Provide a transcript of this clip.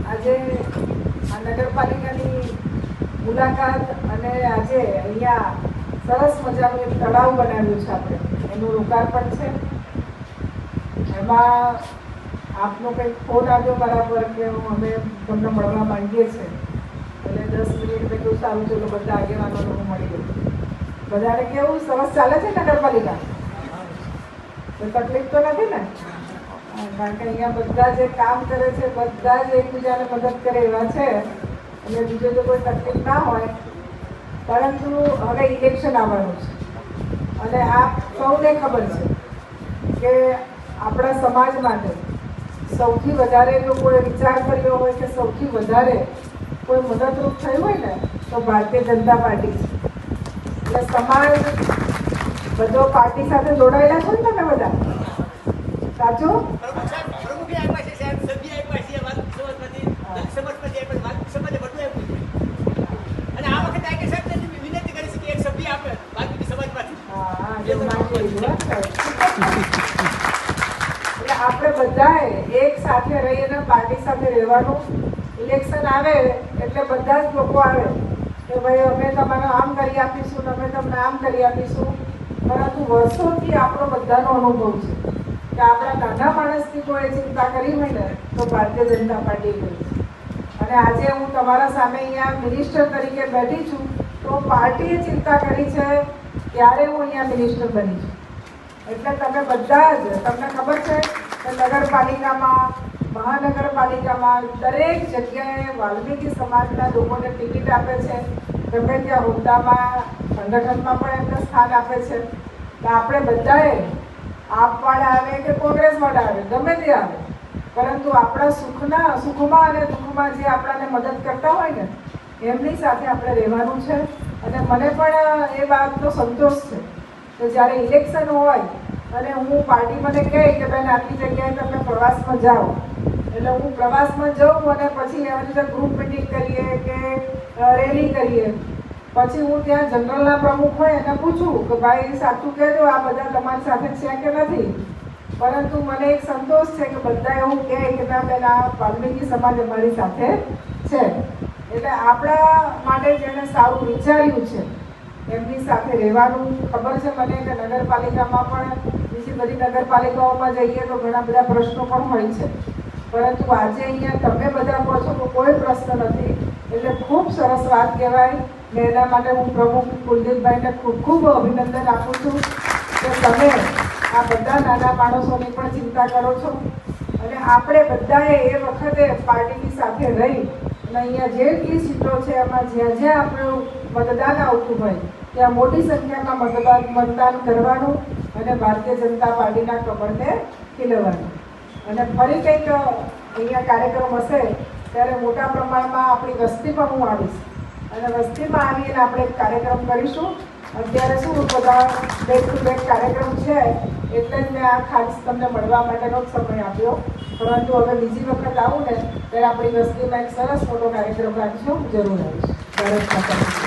આજે આ નગરપાલિકાની મુલાકાત અને આજે અહીંયા સરસ મજાનું એક તળાવ બનાવ્યું છે આપણે, એનું લોકાર્પણ છે. એમાં આપનો કંઈક ફોન આવ્યો મારા પર કે અમે તમને મળવા માંગીએ છીએ, એટલે 10 મિનિટ મેં કેવું સારું ચલો બધા આગેવાનોને હું મળી ગયું. બધાને કેવું સરસ ચાલે છે નગરપાલિકા? કોઈ તકલીફ તો નથી ને? કારણ કે અહીંયા બધા જે કામ કરે છે બધા જ એકબીજાને મદદ કરે એવા છે, અને બીજો જો કોઈ તકલીફ ના હોય. પરંતુ હવે ઇલેક્શન આવવાનું છે અને આપ સૌને ખબર છે કે આપણા સમાજ માટે સૌથી વધારે જો કોઈ વિચાર કર્યો હોય કે સૌથી વધારે કોઈ મદદરૂપ થયું હોય ને તો ભારતીય જનતા પાર્ટી છે. એટલે સમાજ બધો પાર્ટી સાથે જોડાયેલા છો ને તમે બધા, સાચું? આપણે બધાએ એક સાથે રહીને પાર્ટી સાથે રહેવાનું. ઇલેક્શન આવે એટલે બધા જ લોકો આવે કે ભાઈ અમે તમારે આમ કરી આપીશું, અમે તમને આમ કરી આપીશું. પરંતુ વર્ષોથી આપણો બધાનો અનુભવ છે કે આપણા નાના માણસની કોઈ ચિંતા કરી હોય ને તો ભારતીય જનતા પાર્ટી કરી છે. અને આજે હું તમારા સામે અહીંયા મિનિસ્ટર તરીકે બેઠી છું તો પાર્ટીએ ચિંતા કરી છે ત્યારે હું અહીંયા મિનિસ્ટર બની છું. એટલે તમે બધા જ, તમને ખબર છે કે નગરપાલિકામાં, મહાનગરપાલિકામાં દરેક જગ્યાએ વાલ્મીકી સમાજના લોકોને ટિકિટ આપે છે. ગમે ત્યાં હોદ્દામાં, સંગઠનમાં પણ એમને સ્થાન આપે છે. તો આપણે બધાએ આપવાળા આવે કે કોંગ્રેસવાળા આવે, ગમે તે આવે, પરંતુ આપણા સુખમાં અને દુઃખમાં જે આપણને મદદ કરતા હોય ને એમની સાથે આપણે રહેવાનું છે. અને મને પણ એ વાતનો સંતોષ છે કે જ્યારે ઇલેક્શન હોય અને હું પાર્ટી મને કહે કે બેન આટલી જગ્યાએ તમે પ્રવાસમાં જાઓ, એટલે હું પ્રવાસમાં જાઉં અને પછી એવી રીતે ગ્રુપ મિટિંગ કરીએ કે રેલી કરીએ. પછી હું ત્યાં જનરલના પ્રમુખ હોય એને પૂછું કે ભાઈ સાચું કહેજો આ બધા તમારી સાથે છે કે નથી. પરંતુ મને એક સંતોષ છે કે બધા એવું કહે કે ના બેન આ વાલ્મીકી સમાજ અમારી સાથે છે. એટલે આપણા માટે જેણે સારું વિચાર્યું છે એમની સાથે રહેવાનું. ખબર છે મને કે નગરપાલિકામાં પણ બીજી બધી નગરપાલિકાઓમાં જઈએ તો ઘણા બધા પ્રશ્નો પણ હોય છે, પરંતુ આજે અહીંયા તમે બધા કહો છો તો કોઈ પ્રશ્ન નથી. એટલે ખૂબ સરસ વાત કહેવાય. ને એના માટે હું પ્રમુખ કુલદીપભાઈને ખૂબ ખૂબ અભિનંદન આપું છું કે તમે આ બધા નાના માણસોની પણ ચિંતા કરો છો. અને આપણે બધાએ એ વખતે પાર્ટીની સાથે રહી અને અહીંયા જેટલી સીટો છે એમાં જ્યાં જ્યાં આપણું મતદાન આવતું હોય ત્યાં મોટી સંખ્યામાં મતદાન કરવાનું અને ભારતીય જનતા પાર્ટીના કમળને ખીલવવાનું. અને ફરી કંઈક અહીંયા કાર્યક્રમ હશે ત્યારે મોટા પ્રમાણમાં આપણી વસ્તીમાં હું આવીશ અને વસ્તીમાં આવીને આપણે એક કાર્યક્રમ કરીશું. અત્યારે શું બધા બેક ટુ બેક કાર્યક્રમ છે એટલે જ મેં આ ખાસ તમને મળવા માટેનો જ સમય આપ્યો. પરંતુ હવે બીજી વખત આવું ને ત્યારે આપણી વસ્તીમાં એક સરસ મોટો કાર્યક્રમ રાખીશું. જરૂર આવીશ. ભારત માતા.